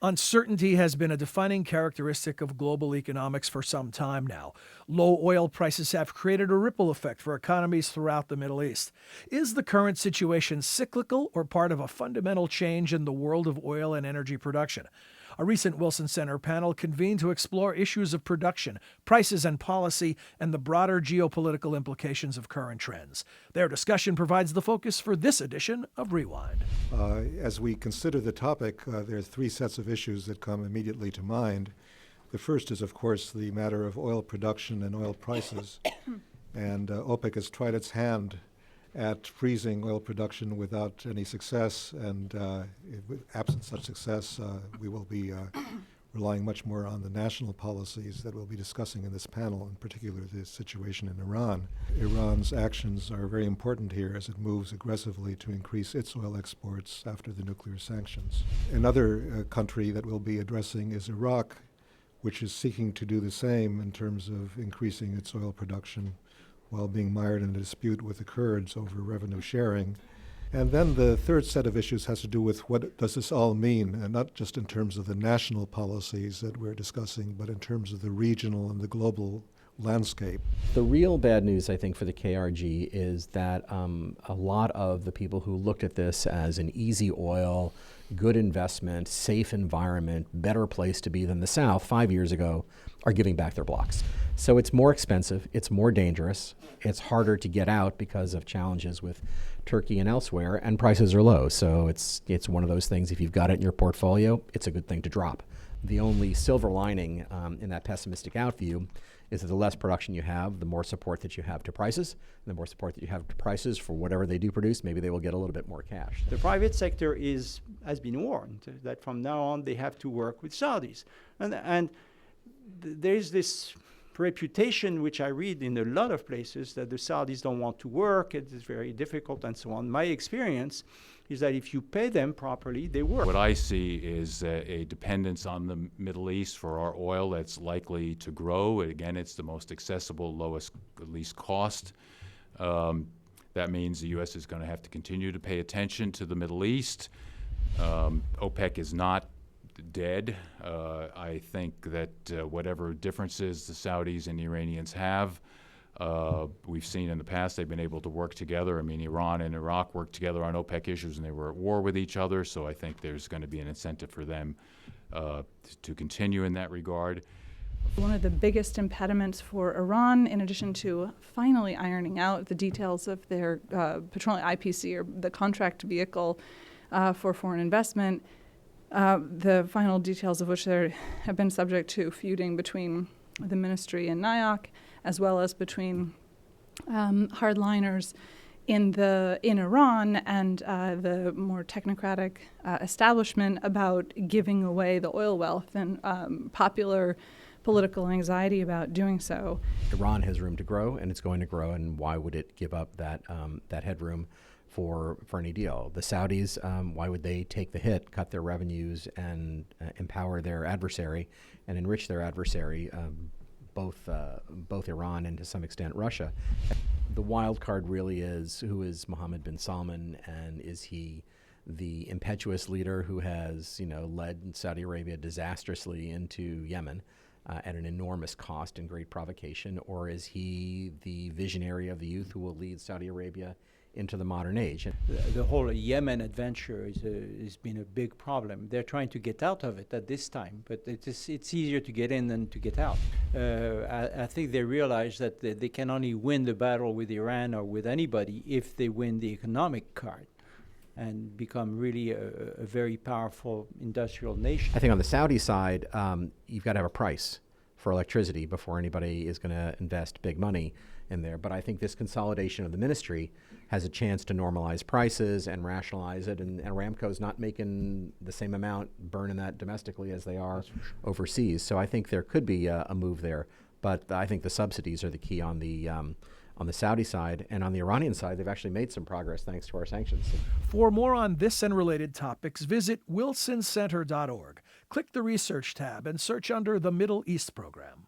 Uncertainty has been a defining characteristic of global economics for some time now. Low oil prices have created a ripple effect for economies throughout the Middle East. Is the current situation cyclical or part of a fundamental change in the world of oil and energy production? A recent Wilson Center panel convened to explore issues of production, prices and policy, and the broader geopolitical implications of current trends. Their discussion provides the focus for this edition of Rewind. As we consider the topic, there are three sets of issues that come immediately to mind. The first is, of course, the matter of oil production and oil prices. And OPEC has tried its hand at freezing oil production without any success, and absent such success, we will be relying much more on the national policies that we'll be discussing in this panel, in particular the situation in Iran. Iran's actions are very important here as it moves aggressively to increase its oil exports after the nuclear sanctions. Another country that we'll be addressing is Iraq, which is seeking to do the same in terms of increasing its oil production while being mired in a dispute with the Kurds over revenue sharing. And then the third set of issues has to do with what does this all mean, and not just in terms of the national policies that we're discussing, but in terms of the regional and the global landscape. The real bad news, I think, for the KRG is that a lot of the people who looked at this as an easy oil, good investment, safe environment, better place to be than the South 5 years ago are giving back their blocks. So it's more expensive, it's more dangerous, it's harder to get out because of challenges with Turkey and elsewhere, and prices are low. So it's one of those things, if you've got it in your portfolio, it's a good thing to drop. The only silver lining in that pessimistic out view is that the less production you have, the more support that you have to prices. And the more support that you have to prices for whatever they do produce, maybe they will get a little bit more cash. The private sector has been warned that from now on they have to work with Saudis. And there's this reputation, which I read in a lot of places, that the Saudis don't want to work, it is very difficult and so on. My experience is that if you pay them properly, they work. What I see is a dependence on the Middle East for our oil that's likely to grow. Again, it's the most accessible, least cost. That means the U.S. is going to have to continue to pay attention to the Middle East. OPEC is not dead. I think that whatever differences the Saudis and the Iranians have, we've seen in the past they've been able to work together. I mean, Iran and Iraq worked together on OPEC issues and they were at war with each other, so I think there's going to be an incentive for them to continue in that regard. One of the biggest impediments for Iran, in addition to finally ironing out the details of their petroleum IPC, or the contract vehicle for foreign investment, the final details of which there have been subject to feuding between the ministry and NIOC, as well as between hardliners in Iran and the more technocratic establishment about giving away the oil wealth, and popular political anxiety about doing so. Iran has room to grow, and it's going to grow, and why would it give up that headroom for any deal? The Saudis, why would they take the hit, cut their revenues, and empower their adversary and enrich their adversary, both Iran and to some extent Russia? The wild card really is, who is Mohammed bin Salman, and is he the impetuous leader who has led Saudi Arabia disastrously into Yemen at an enormous cost and great provocation, or is he the visionary of the youth who will lead Saudi Arabia into the modern age? The whole Yemen adventure has been a big problem. They're trying to get out of it at this time, but it's easier to get in than to get out. I think they realize that they can only win the battle with Iran or with anybody if they win the economic card and become really a very powerful industrial nation. I think on the Saudi side, you've got to have a price for electricity before anybody is going to invest big money in there. But I think this consolidation of the ministry has a chance to normalize prices and rationalize it, and Aramco's not making the same amount burning that domestically as they are overseas. So I think there could be a move there. But I think the subsidies are the key on the Saudi side. And on the Iranian side, they've actually made some progress thanks to our sanctions. For more on this and related topics, visit wilsoncenter.org. Click the Research tab and search under the Middle East Program.